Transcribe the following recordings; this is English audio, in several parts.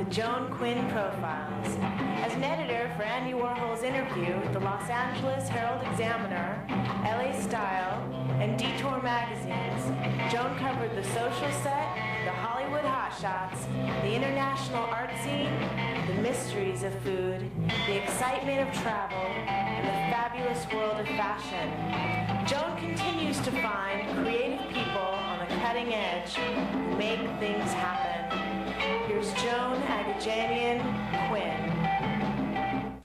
Joan Quinn Profiles. As an editor for Andy Warhol's Interview, the Los Angeles Herald-Examiner, LA Style, and Detour magazines, Joan covered the social set, the Hollywood hotshots, the international art scene, the mysteries of food, the excitement of travel, and the fabulous world of fashion. Joan continues to find creative people on the cutting edge who make things happen. Here's Joan Quinn.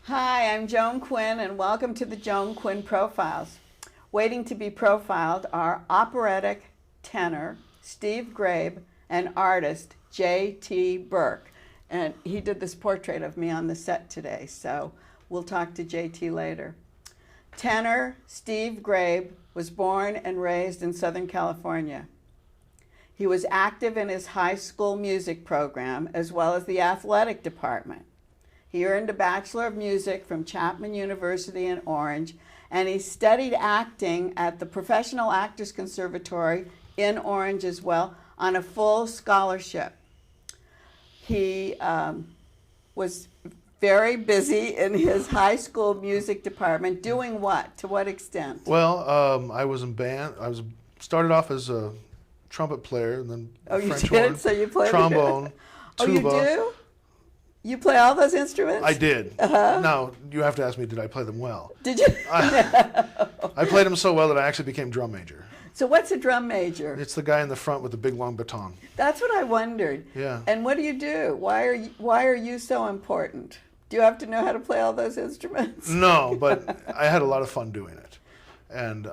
Hi, I'm Joan Quinn, and welcome to the Joan Quinn Profiles. Waiting to be profiled are operatic tenor Steve Grabe and artist J.T. Burke. And he did this portrait of me on the set today, so we'll talk to J.T. later. Tenor Steve Grabe was born and raised in Southern California. He was active in his high school music program as well as the athletic department. He earned a Bachelor of Music from Chapman University in Orange, and he studied acting at the Professional Actors Conservatory in Orange as well on a full scholarship. He was very busy in his high school music department. Doing what? To what extent? Well, I was in band. Started off as a trumpet player, and then French horn, so you played trombone, tuba. Oh, you do? You play all those instruments? I did. Now, you have to ask me, did I play them well? Did you? I played them so well that I actually became drum major. So what's a drum major? It's the guy in the front with the big long baton. That's what I wondered. Yeah. And what do you do? Why are you so important? Do you have to know how to play all those instruments? No, but I had a lot of fun doing it. And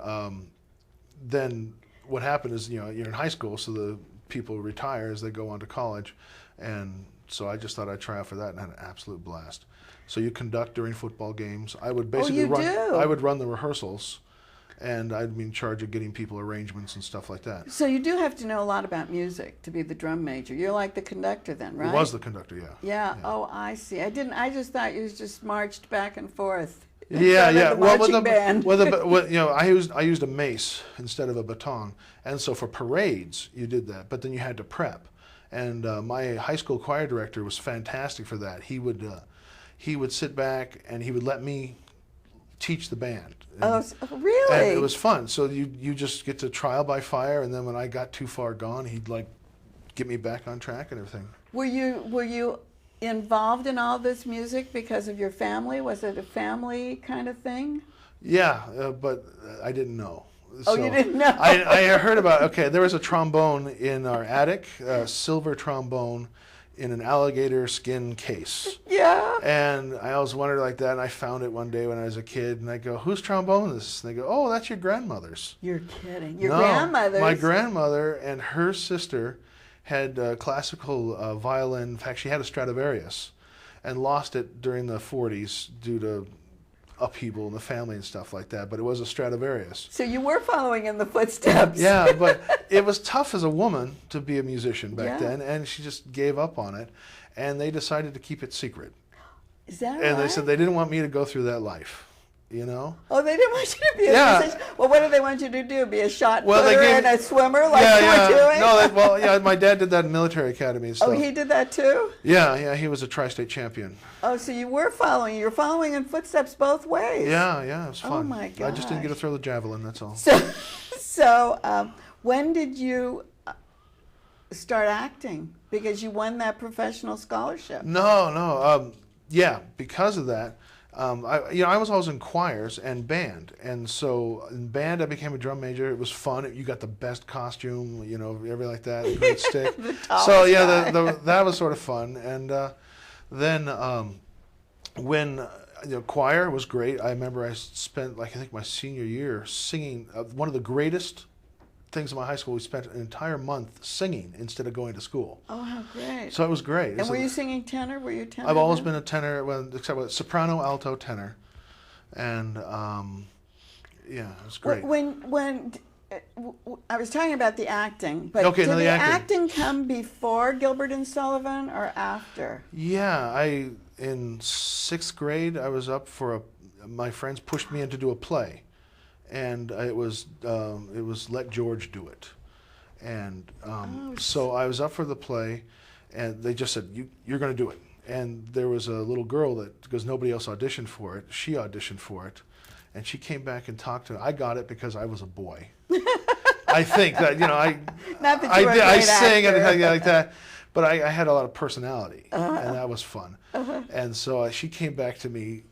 then what happened is, you're in high school, so the people retire as they go on to college. And so I just thought I'd try out for that and had an absolute blast. So you conduct during football games. I would basically I would run the rehearsals, and I'd be in charge of getting people arrangements and stuff like that. So you do have to know a lot about music to be the drum major. You're like the conductor then, right? I was the conductor, yeah. Yeah. Oh, I see. I just thought you just marched back and forth. Yeah. Well, band. I used a mace instead of a baton, and so for parades you did that. But then you had to prep, and my high school choir director was fantastic for that. He would sit back and he would let me teach the band. And, really? And it was fun. So you just get to trial by fire, and then when I got too far gone, he'd get me back on track and everything. Were you involved in all this music because of your family? Was it a family kind of thing? Yeah, but I didn't know. Oh, you didn't know? I heard about, there was a trombone in our attic, a silver trombone in an alligator skin case. Yeah. And I always wondered like that, and I found it one day when I was a kid, and I go, whose trombone is this? And they go, oh, that's your grandmother's. You're kidding. Your grandmother's? My grandmother and her sister had classical violin. In fact, she had a Stradivarius and lost it during the 40s due to upheaval in the family and stuff like that, but it was a Stradivarius. So you were following in the footsteps. Yeah, but it was tough as a woman to be a musician back then, and she just gave up on it, and they decided to keep it secret. Is that right? And they said they didn't want me to go through that life. Oh, they didn't want you to be a musician? Well, what do they want you to do? Be a shot putter and a swimmer like you were doing? No, my dad did that in military academy and stuff. Oh, he did that too? Yeah, he was a tri-state champion. Oh, so you were following. You're following in footsteps both ways. Yeah, it was fun. Oh, my God. I just didn't get to throw the javelin, that's all. So when did you start acting? Because you won that professional scholarship. No. Because of that. I was always in choirs and band, and so in band I became a drum major. It was fun. You got the best costume, everything like that, a great stick. So that was sort of fun. And then when choir was great. I remember I spent I think my senior year singing. One of the greatest things in my high school, we spent an entire month singing instead of going to school. Oh, how great. So it was great. And were you singing tenor? Were you tenor? I've always been a tenor, except with soprano, alto, tenor. And it was great. When I was talking about the acting, but okay, did the acting come before Gilbert and Sullivan or after? Yeah, in 6th grade, I was up for my friends pushed me in to do a play. And it was Let George Do It. And so I was up for the play, and they just said, you're going to do it. And there was a little girl that, because nobody else auditioned for it, she auditioned for it, and she came back and talked to me. I got it because I was a boy. I think that, you know, Not that you were a great I sing actor. and everything like that, but I had a lot of personality, and that was fun. And so she came back to me,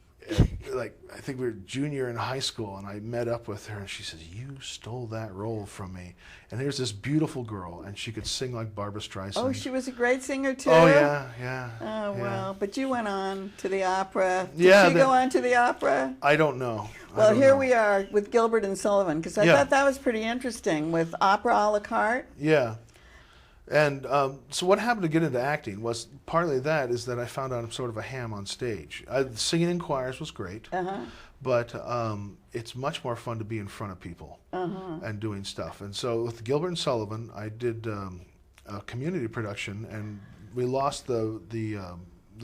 like, I think we were junior in high school, and I met up with her, and she says, you stole that role from me. And here's this beautiful girl, and she could sing like Barbra Streisand. Oh, she was a great singer too. Oh, yeah, yeah. Oh, yeah. well, but you went on to the opera. Did Yeah, she go on to the opera? I don't know. Well, here we are with Gilbert and Sullivan, because I thought that was pretty interesting with opera a la carte. Yeah. And so what happened to get into acting was partly that is that I found out I'm sort of a ham on stage. Singing in choirs was great, but it's much more fun to be in front of people and doing stuff. And so with Gilbert and Sullivan, I did a community production, and we lost the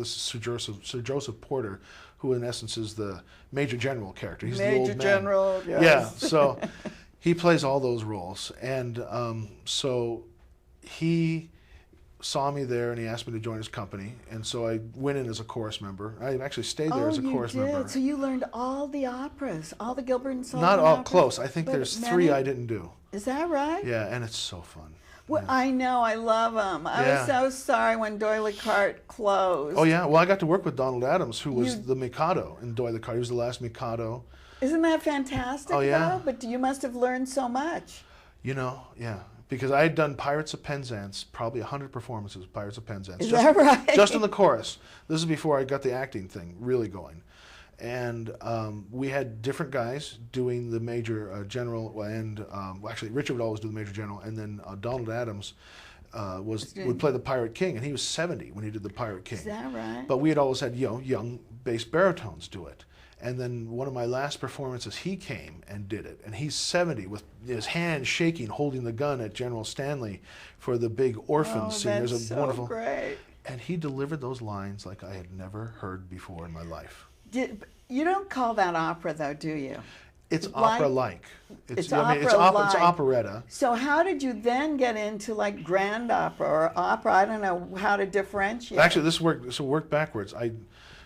Sir Joseph Porter, who in essence is the Major General character. He's the old man. Major General, yes. Yeah, so he plays all those roles. And so he saw me there and he asked me to join his company, and so I went in as a chorus member. I actually stayed there as a chorus member. So you learned all the operas, all the Gilbert and Sullivan Not all operas? close. I think But there's many? 3 I didn't do. Is that right? Yeah, and it's so fun. Well, I know, I love them. I was so sorry when Doyle Cart closed. Oh yeah, well I got to work with Donald Adams, who was the Mikado in Doyle Cart. He was the last Mikado. Isn't that fantastic? Oh yeah. Though? But you must have learned so much. You know, yeah. Because I had done Pirates of Penzance, probably 100 performances of Pirates of Penzance. Is that right? Just in the chorus. This is before I got the acting thing really going. And we had different guys doing the Major General, and well, actually Richard would always do the Major General, and then Donald Adams would play the Pirate King, and he was 70 when he did the Pirate King. Is that right? But we had always had, you know, young bass baritones do it. And then one of my last performances, he came and did it. And he's 70 with his hand shaking, holding the gun at General Stanley for the big orphan scene. That's There's a so wonderful. great. And he delivered those lines like I had never heard before in my life. You don't call that opera, though, do you? It's opera-like. It's I mean, it's opera-like. operetta. So how did you then get into like grand opera or opera? I don't know how to differentiate. Actually, this worked backwards. I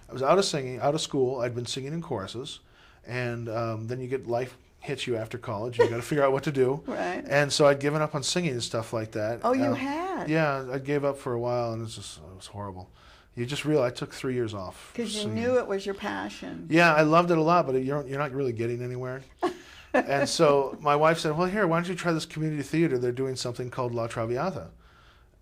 was out of school. I'd been singing in choruses, and then you get life hits you after college. You got to figure out what to do. Right. And so I'd given up on singing and stuff like that. Oh, you had? Yeah, I gave up for a while, and it was horrible. You just realize I took 3 years off. Because you singing. knew it was your passion. Yeah, I loved it a lot, but you're not really getting anywhere. And so my wife said, well, here, why don't you try this community theater? They're doing something called La Traviata.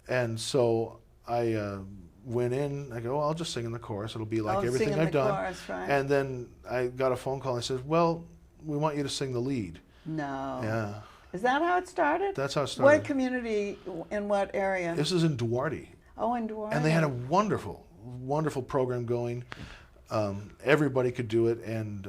And so I went in. I go, well, I'll just sing in the chorus. It'll be like everything I've done. Chorus, right. And then I got a phone call and said, well, we want you to sing the lead. No. Yeah. Is that how it started? That's how it started. What community, in what area? This is in Duarte. Oh, in Duarte. And they had a wonderful, wonderful program going. Everybody could do it, and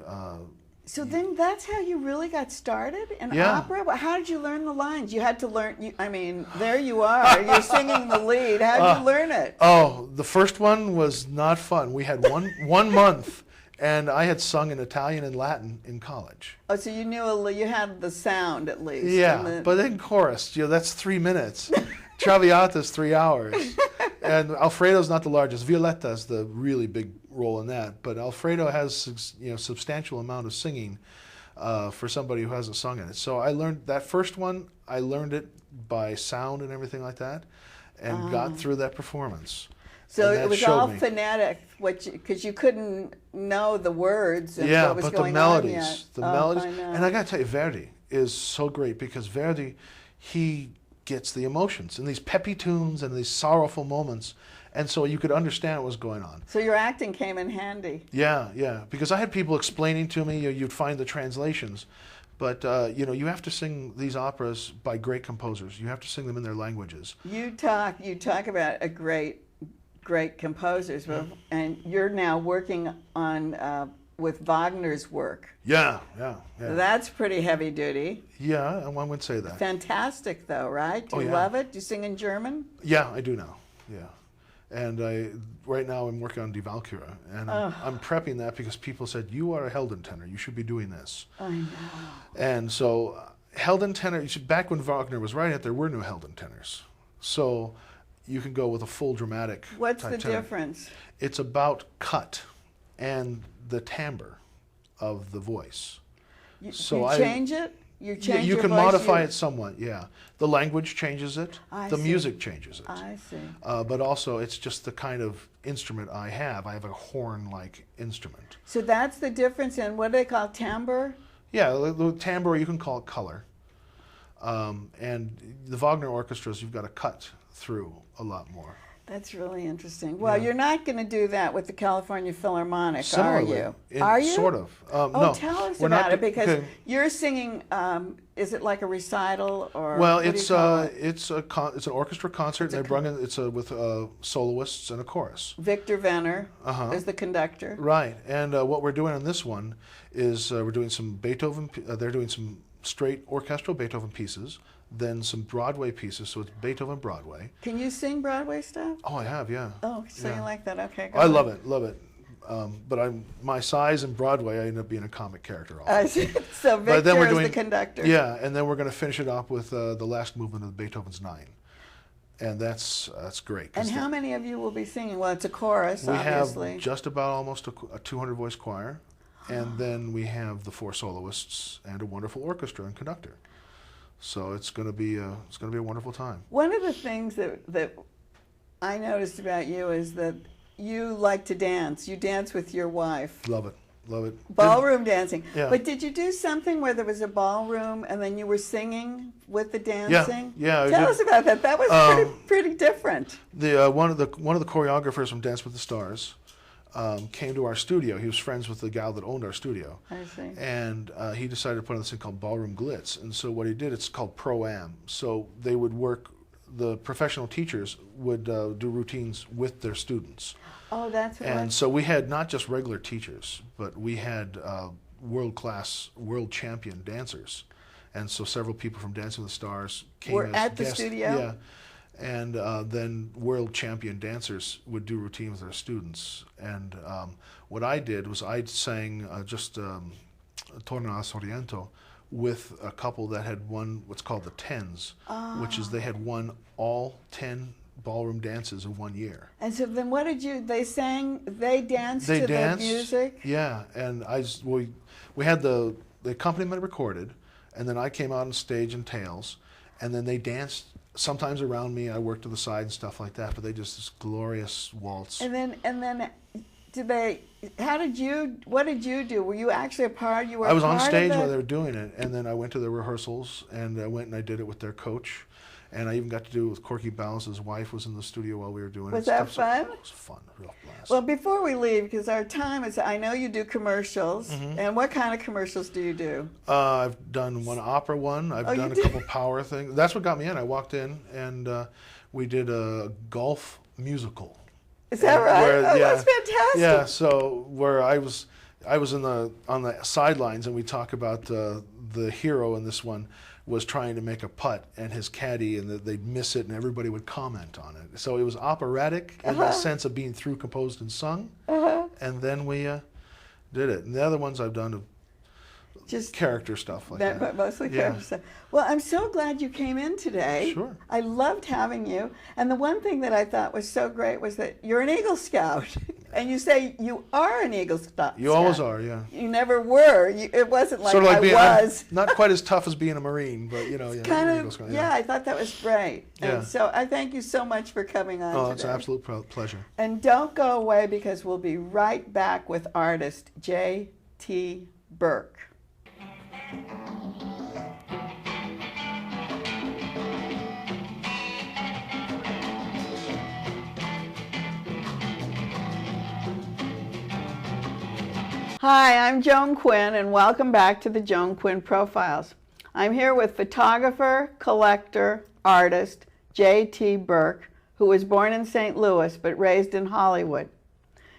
so then that's how you really got started in Yeah. opera? Well, how did you learn the lines? You had to learn, I mean, there you are. You're singing the lead. How did you learn it? oh, the first one was not fun. We had one month, and I had sung in Italian and Latin in college. Oh, so you knew, you had the sound at least. Yeah, but then chorus, that's 3 minutes. Traviata's 3 hours. And Alfredo's not the largest. Violetta's the really big role in that. But Alfredo has substantial amount of singing for somebody who hasn't sung in it. So I learned that first one. I learned it by sound and everything like that, and got through that performance. So And it that was showed all me. phonetic, because you couldn't know the words and Yeah, what was but the going melodies, on yet. the Oh, melodies, I know. and I got to tell you, Verdi is so great because Verdi, he gets the emotions and these peppy tunes and these sorrowful moments, and so you could understand what was going on. So your acting came in handy. Yeah, yeah, because I had people explaining to me. You'd find the translations, but you have to sing these operas by great composers. You have to sing them in their languages. You talk about a great composers, and you're now working on with Wagner's work. Yeah. That's pretty heavy duty. Yeah, one would say that. Fantastic, though, right? Do you yeah. love it? Do you sing in German? Yeah, I do now. Yeah, and right now I'm working on Die Walküre, and I'm prepping that because people said you are a Helden tenor. You should be doing this. I know. And so Helden tenor. Back when Wagner was writing it, there were no Helden tenors. So you can go with a full dramatic. What's type the tenor. difference? It's about cut and the timbre of the voice. You So change it? You change you your can voice, modify it somewhat, yeah. The language changes it. I The see. music changes it. I see. But also, it's just the kind of instrument I have. I have a horn-like instrument. So that's the difference in what do they call timbre? Yeah, the timbre, you can call it color. And the Wagner orchestras, you've got to cut through a lot more. That's really interesting. Well, Yeah. you're not going to do that with the California Philharmonic, Similarly, are you? Are you? Sort of. Oh, No, tell us we're not about it, because okay. you're singing, is it like a recital or Well, what do you it's call it? it's an orchestra concert. It's a And they bring in with soloists and a chorus. Victor Venner Uh-huh. is the conductor. Right, and what we're doing on this one is we're doing some Beethoven. They're doing some straight orchestral Beethoven pieces, then some Broadway pieces. So it's Beethoven Broadway. Can you sing Broadway stuff? Oh, I have, yeah. Oh, so Yeah. you like that? Okay, go I on. love it, love it. But my size in Broadway, I end up being a comic character. Also. I see. So But then Victor we're is doing the conductor. Yeah, and then we're going to finish it off with the last movement of Beethoven's Nine, and that's great. 'cause And how many of you will be singing? Well, it's a chorus, we obviously. have just about almost a 200 voice choir, and then we have the 4 soloists and a wonderful orchestra and conductor. So it's going to be a wonderful time. One of the things that I noticed about you is that you like to dance. You dance with your wife. Love it, love it. Ballroom dancing. Yeah. But did you do something where there was a ballroom and then you were singing with the dancing? Yeah, I Tell did. us about that. That was pretty different. The one of the choreographers from Dance with the Stars came to our studio. He was friends with the gal that owned our studio. I see. And he decided to put on this thing called Ballroom Glitz. And so what he did, it's called Pro-Am. So they would work, the professional teachers would do routines with their students. Oh, that's what And so we had not just regular teachers, but we had world-class, world champion dancers. And so several people from Dancing with the Stars came Were as at the guests. studio? Yeah. And then world champion dancers would do routine with their students. And what I did was I sang just Torna a Sorrento with a couple that had won what's called the Tens, which is they had won all 10 ballroom dances in 1 year. And so then what did you, they danced They to danced, the music? Yeah, and we had the accompaniment recorded, and then I came out on stage in tails, and then they danced sometimes around me. I worked to the side and stuff like that, but they just this glorious waltz. And then what did you do? Were you actually a part? You were I was on part of stage the- while they were doing it, and then I went to the rehearsals, and I went and I did it with their coach, and I even got to do it with Corky Ballas' wife was in the studio while we were doing it. Was that fun? It was fun, real blast. Well, before we leave, because our time is, I know you do commercials. Mm-hmm. And what kind of commercials do you do? I've done one opera one. I've Oh, you done a did? couple power things. That's what got me in. I walked in, and we did a golf musical. Is that right? Where- Oh, yeah, that's fantastic. Yeah, so where I was on the sidelines, and we talk about the hero in this one was trying to make a putt, and his caddy, and they'd miss it, and everybody would comment on it. So it was operatic in the sense of being through composed and sung, and then we did it. And the other ones I've done have Just character stuff like that. But mostly Yeah. character stuff. Well, I'm so glad you came in today. Sure. I loved having you. And the one thing that I thought was so great was that you're an Eagle Scout. And you say you are an Eagle Scout. You always are, yeah. You never were. It wasn't like, Sort of like I being was. not quite as tough as being a Marine, but you know, yeah. Kind Eagle of, Scout, yeah, I thought that was great. Yeah. And so I thank you so much for coming on Oh, today. it's an absolute pleasure. And don't go away, because we'll be right back with artist J.T. Burke. Hi, I'm Joan Quinn, and welcome back to the Joan Quinn Profiles. I'm here with photographer, collector, artist J.T. Burke, who was born in St. Louis but raised in Hollywood.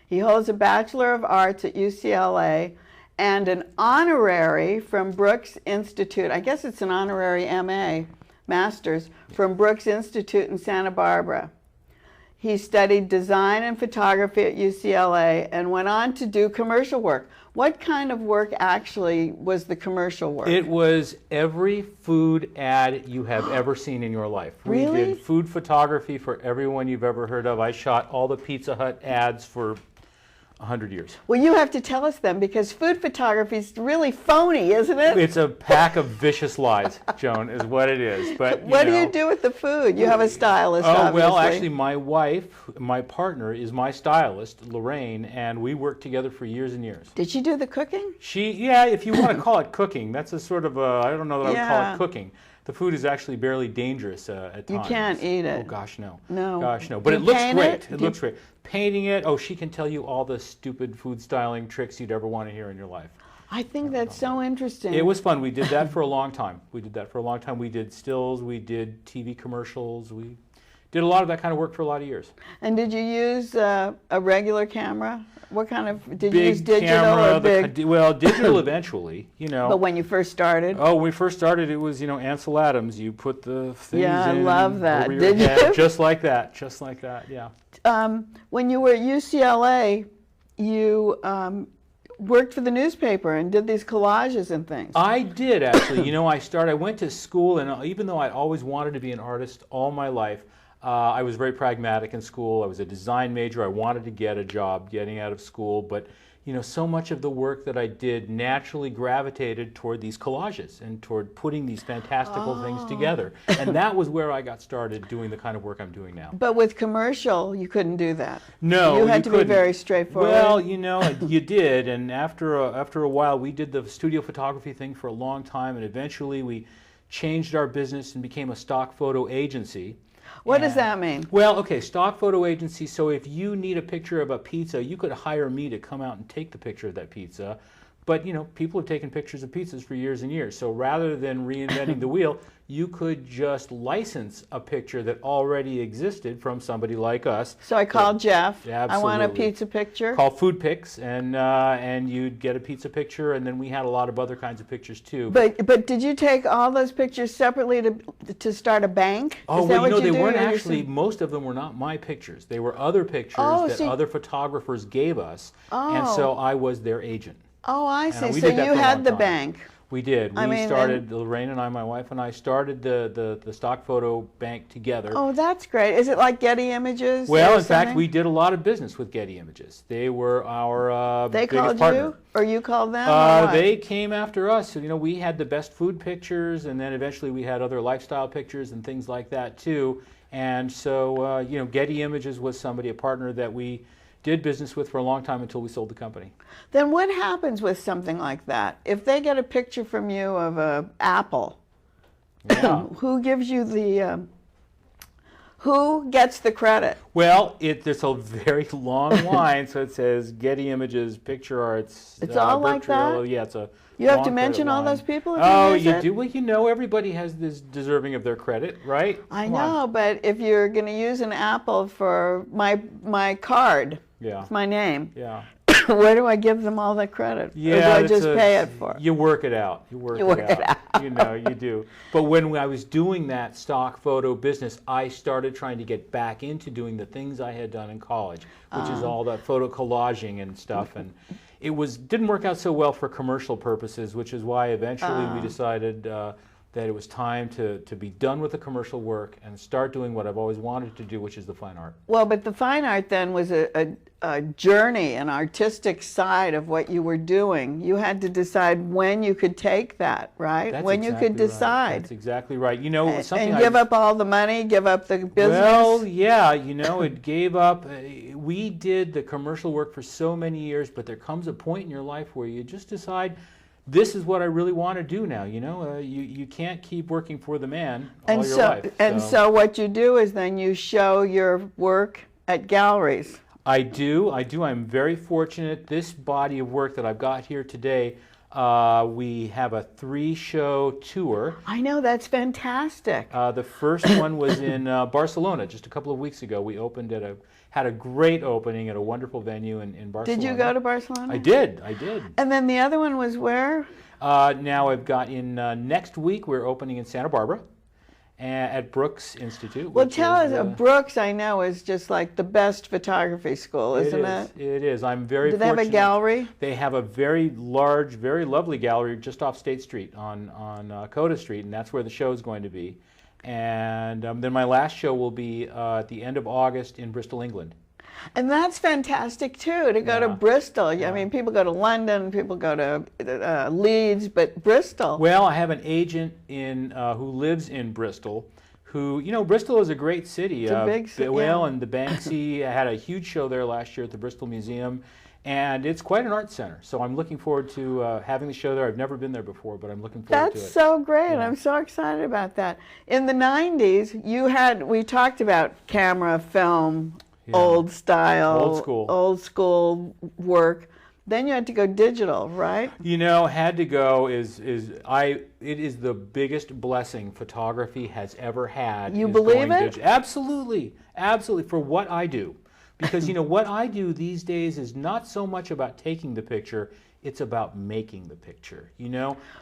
He holds a Bachelor of Arts at UCLA and an honorary from Brooks Institute. I guess it's an honorary MA, master's, from Brooks Institute in Santa Barbara. He studied design and photography at UCLA and went on to do commercial work. What kind of work actually was the commercial work? It was every food ad you have ever seen in your life. Really? We did food photography for everyone you've ever heard of. I shot all the Pizza Hut ads for 100 years. Well, you have to tell us then, because food photography is really phony, isn't it? It's a pack of vicious lies, Joan, is what it is. But what do you do with the food? You have a stylist, Oh, obviously. well, actually, my wife, my partner, is my stylist, Lorraine, and we worked together for years and years. Did she do the cooking? Yeah, if you want to call it cooking, that's a sort of a, I don't know that I would call Yeah. it cooking. The food is actually barely dangerous at times. You can't eat it. Oh, gosh, no. No. Gosh, no. But Do it you looks paint great. it? It Do looks great. Painting it, oh, she can tell you all the stupid food styling tricks you'd ever want to hear in your life. I think that's so interesting. It was fun. We did that for a long time. We did stills, we did TV commercials, we did a lot of that kind of work for a lot of years. And did you use a regular camera? What kind of, did you Big use digital camera, or big? well, digital eventually, you know. But when you first started? Oh, when we first started, it was, Ansel Adams. You put the things Yeah, I in love that. over your Did head, you? just like that, yeah. When you were at UCLA, you worked for the newspaper and did these collages and things. I did, actually. I went to school, and even though I always wanted to be an artist all my life, I was very pragmatic in school. I was a design major. I wanted to get a job getting out of school, but so much of the work that I did naturally gravitated toward these collages and toward putting these fantastical things together. And that was where I got started doing the kind of work I'm doing now. But with commercial, you couldn't do that. No, you had to couldn't. be very straightforward. Well, you did, and after a while, we did the studio photography thing for a long time, and eventually we changed our business and became a stock photo agency. What does that mean? Well, okay, stock photo agency, so if you need a picture of a pizza, you could hire me to come out and take the picture of that pizza. But, people have taken pictures of pizzas for years and years. So rather than reinventing the wheel, you could just license a picture that already existed from somebody like us. So I called Jeff. Yeah, I want a absolutely. pizza picture. Called Food Pics, and you'd get a pizza picture, and then we had a lot of other kinds of pictures too. But did you take all those pictures separately to start a bank? Oh, Is that well, what they do? weren't Or you're actually, saying- most of them were not my pictures. They were other pictures that so- other photographers gave us, and Oh. so I was their agent. Oh, I And see. we So did that you for a had long the time. bank. We did. I We mean, started, Lorraine and I, my wife and I, started the stock photo bank together. Oh, that's great. Is it like Getty Images? Well, or in fact, something? we did a lot of business with Getty Images. They were our They biggest called partner. you, or you called them? or what? They came after us. So, we had the best food pictures, and then eventually we had other lifestyle pictures and things like that too. And so, Getty Images was a partner that we did business with for a long time until we sold the company. Then what happens with something like that? If they get a picture from you of an apple, Yeah. who gives you the? Who gets the credit? Well, there's a very long line, so it says Getty Images, Picture Arts. It's all Burke like that? Trillo. Yeah, it's a. You have to long mention credit all line. those people if Oh, use you it? do. Well, everybody has this deserving of their credit, right? I Come on. know, but if you're going to use an apple for my card, Yeah. it's my name. Yeah. Where do I give them all that credit? Yeah, or do I that's just pay it for? You work it out. You work it out. You do. But when I was doing that stock photo business, I started trying to get back into doing the things I had done in college, which is all that photo collaging and stuff. And it didn't work out so well for commercial purposes, which is why eventually we decided that it was time to be done with the commercial work and start doing what I've always wanted to do, which is the fine art. Well, but the fine art then was a journey, an artistic side of what you were doing. You had to decide when you could take that, right? That's when you exactly could right. decide. That's exactly right. Something And give up all the money, give up the business. Well, yeah, it gave up. We did the commercial work for so many years, but there comes a point in your life where you just decide, this is what I really want to do now. You can't keep working for the man all your life. So what you do is then you show your work at galleries. I do. I'm very fortunate. This body of work that I've got here today, we have a 3-show tour. I know, that's fantastic. The first one was in Barcelona just a couple of weeks ago. We opened had a great opening at a wonderful venue in Barcelona. Did you go to Barcelona? I did. And then the other one was where? Now I've got next week we're opening in Santa Barbara. at Brooks Institute. Well, tell us, Brooks, I know, is just like the best photography school, isn't it? It is. I'm very fortunate. Do they have a gallery? They have a very large, very lovely gallery just off State Street on Coda Street, and that's where the show is going to be. And then my last show will be at the end of August in Bristol, England. And that's fantastic too, to go to Bristol. I mean, people go to London, people go to Leeds, but Bristol. Well, I have an agent who lives in Bristol, who, Bristol is a great city. It's a big city. Well, and the Banksy had a huge show there last year at the Bristol Museum, and it's quite an art center. So I'm looking forward to having the show there. I've never been there before, but I'm looking forward to it. That's so great. Yeah. I'm so excited about that. In the 90s, we talked about camera, film, old style, old school work. Then you had to go digital, right? Had to go it is the biggest blessing photography has ever had. You believe it? Digital. Absolutely, absolutely. For what I do, because what I do these days is not so much about taking the picture; it's about making the picture.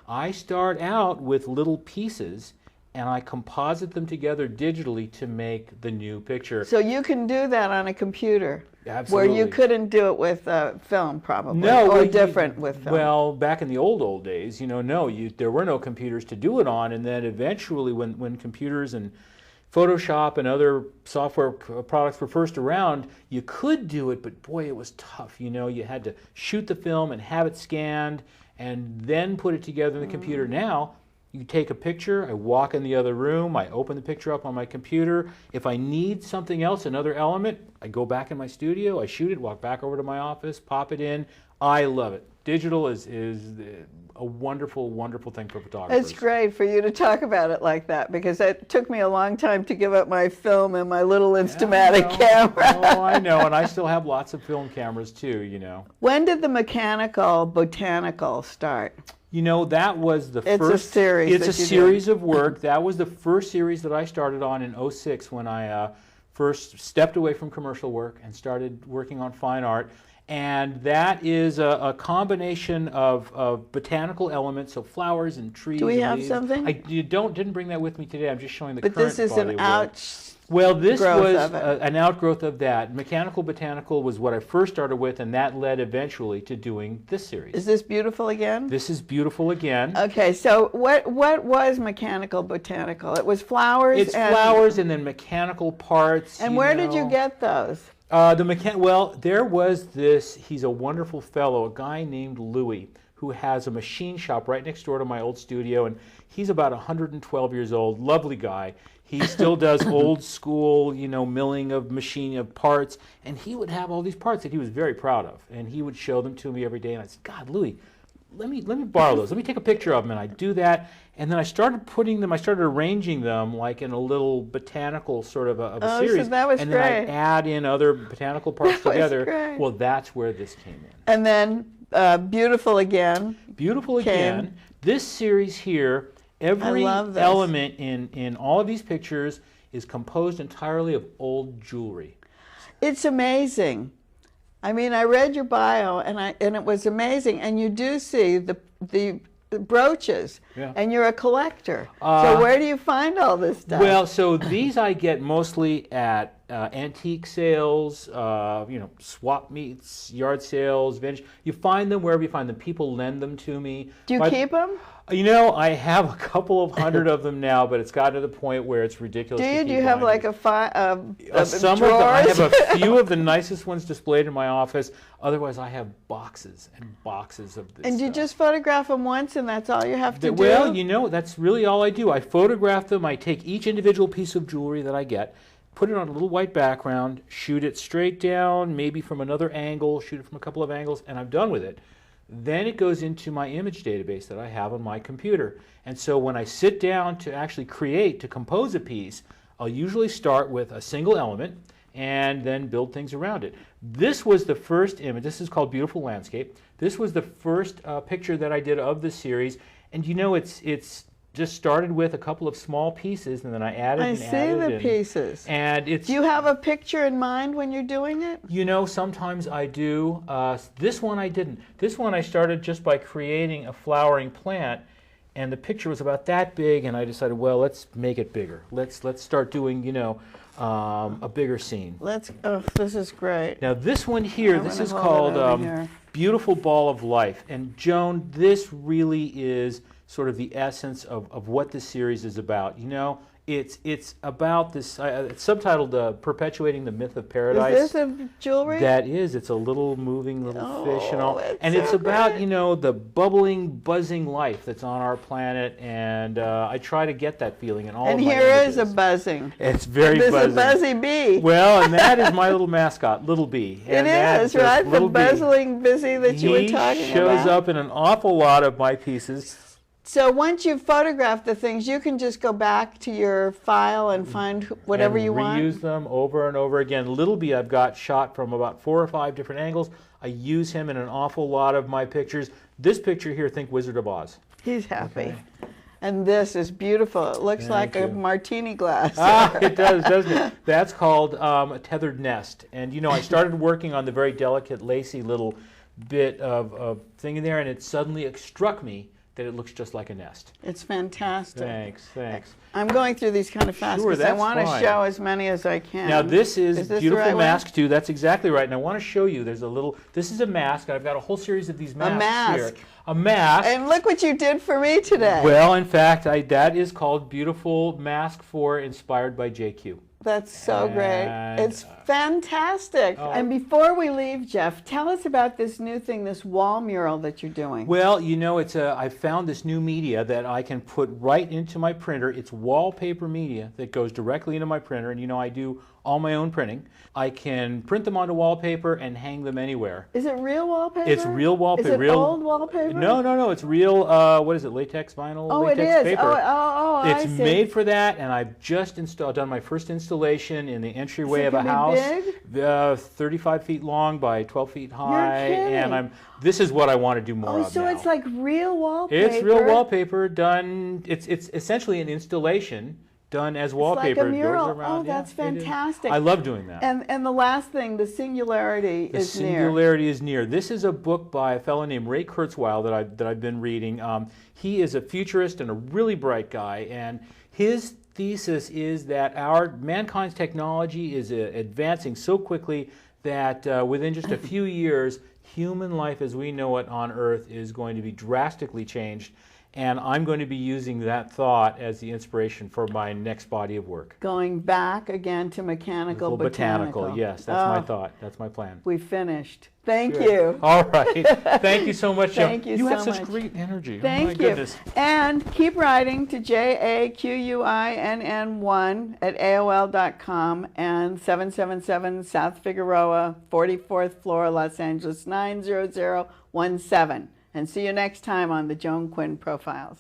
I start out with little pieces, and I composite them together digitally to make the new picture. So you can do that on a computer? Absolutely. Where you couldn't do it with film, probably? No. Or different with film? Well, back in the old days, there were no computers to do it on, and then eventually when computers and Photoshop and other software products were first around, you could do it, but boy, it was tough. You had to shoot the film and have it scanned and then put it together in the computer. Now, you take a picture, I walk in the other room, I open the picture up on my computer. If I need something else, another element, I go back in my studio, I shoot it, walk back over to my office, pop it in. I love it. Digital is a wonderful, wonderful thing for photographers. It's great for you to talk about it like that, because it took me a long time to give up my film and my little Instamatic camera. Oh, I know, and I still have lots of film cameras too, When did the mechanical botanical start? That was the first. It's a series. It's a series of work. That was the first series that I started on in '06 when I first stepped away from commercial work and started working on fine art. And that is a combination of botanical elements, so flowers and trees. Do we have leaves. something? I didn't bring that with me today. I'm just showing the current. But this is an this was an outgrowth of that. Mechanical Botanical was what I first started with, and that led eventually to doing this series. Is this Beautiful Again? This is Beautiful Again. Okay, so what was Mechanical Botanical? It was flowers. It's flowers and then mechanical parts. And where did you get those? Well, there was this. He's a wonderful fellow, a guy named Louis, who has a machine shop right next door to my old studio, and he's about 112 years old. Lovely guy. He still does old school, milling of parts, and he would have all these parts that he was very proud of, and he would show them to me every day. And I said, God, Louis, let me borrow those. Let me take a picture of them, and I do that. And then I started arranging them like in a little botanical sort of a series. So that was and great. then I add in other botanical parts together. Great. Well, that's where this came in. And then Beautiful Again. Beautiful Again. This series here, every element in all of these pictures is composed entirely of old jewelry. It's amazing. I mean, I read your bio, and it was amazing. And you do see the brooches, and you're a collector. So where do you find all this stuff? Well, so these I get mostly at antique sales, swap meets, yard sales, vintage. You find them wherever you find them. People lend them to me. Do you keep them? I have a couple of hundred of them now, but it's gotten to the point where it's ridiculous. Do you have like some drawers? I have a few of the nicest ones displayed in my office. Otherwise, I have boxes and boxes of this. And you just photograph them once, and that's all you have to do? Well, that's really all I do. I photograph them. I take each individual piece of jewelry that I get, put it on a little white background, shoot it straight down, maybe from another angle, shoot it from a couple of angles, and I'm done with it. Then it goes into my image database that I have on my computer. And so when I sit down to actually to compose a piece, I'll usually start with a single element and then build things around it. This was the first image. This is called Beautiful Landscape. This was the first picture that I did of the series. And it's just started with a couple of small pieces, and then I added and added. I see the pieces. And do you have a picture in mind when you're doing it? Sometimes I do. This one I didn't. This one I started just by creating a flowering plant, and the picture was about that big, and I decided, well, let's make it bigger. Let's start doing, you know, a bigger scene. Oh, this is great. Now this one here, this is called Beautiful Ball of Life. And Joan, this really is sort of the essence of what this series is about. You know, it's about this, it's subtitled Perpetuating the Myth of Paradise. Is this a jewelry? That is. It's a little moving little fish and all. And so it's about, great. you know, the bubbling, buzzing life that's on our planet. And I try to get that feeling in all of my here images. is a buzzing. It's very buzzing. There's a buzzy bee. Well, and that is my little mascot, Little Bee. And it is, right? The buzzing busy that you were talking about. He shows up in an awful lot of my pieces. So once you've photographed the things, you can just go back to your file and find whatever you want? Reuse them over and over again. Little Bee I've got shot from about 4 or 5 different angles. I use him in an awful lot of my pictures. This picture here, think Wizard of Oz. He's happy. Okay. And this is beautiful. It looks like a martini glass. It does, doesn't it? That's called a tethered nest. And you know, I started working on the very delicate, lacy little bit of thing in there, and it suddenly struck me that it looks just like a nest. It's fantastic. Thanks, thanks. I'm going through these kind of fast because I want to show as many as I can. Now this is Beautiful right Mask too. That's exactly right. And I want to show you, there's a little, this is a mask. I've got a whole series of these masks here. A mask. And look what you did for me today. Well, in fact, that is called Beautiful Mask 4 inspired by JQ. That's so great. It's fantastic. And before we leave, Jeff, tell us about this new thing, this wall mural that you're doing. Well, you know, I found this new media that I can put right into my printer. It's wallpaper media that goes directly into my printer. And you know, I do all my own printing. I can print them onto wallpaper and hang them anywhere. Is it real wallpaper? It's real wallpaper. Is it old wallpaper? No, no, no. It's real, what is it, latex vinyl? Oh, latex it is. Paper. It's made for that, and I've just done my first installation in the entryway of a house. Big? 35 feet long by 12 feet high. You're kidding. And this is what I want to do more of so now. it's like real wallpaper? It's real wallpaper done, it's essentially an installation done as wallpaper. It's like a mural. Around. That's fantastic. I love doing that. And the last thing, the singularity is near. The singularity is near. This is a book by a fellow named Ray Kurzweil that I've been reading. He is a futurist and a really bright guy, and his thesis is that mankind's technology is advancing so quickly that within just a few years, human life as we know it on Earth is going to be drastically changed. And I'm going to be using that thought as the inspiration for my next body of work. Going back again to mechanical botanical. Yes, that's my thought. That's my plan. We finished. Thank you. All right. Thank you so much, Joan. Thank you so so much. You have such great energy. Thank you. Goodness. And keep writing to JAQUINN1@AOL.com and 777 South Figueroa, 44th floor, Los Angeles 90017. And see you next time on the Joan Quinn Profiles.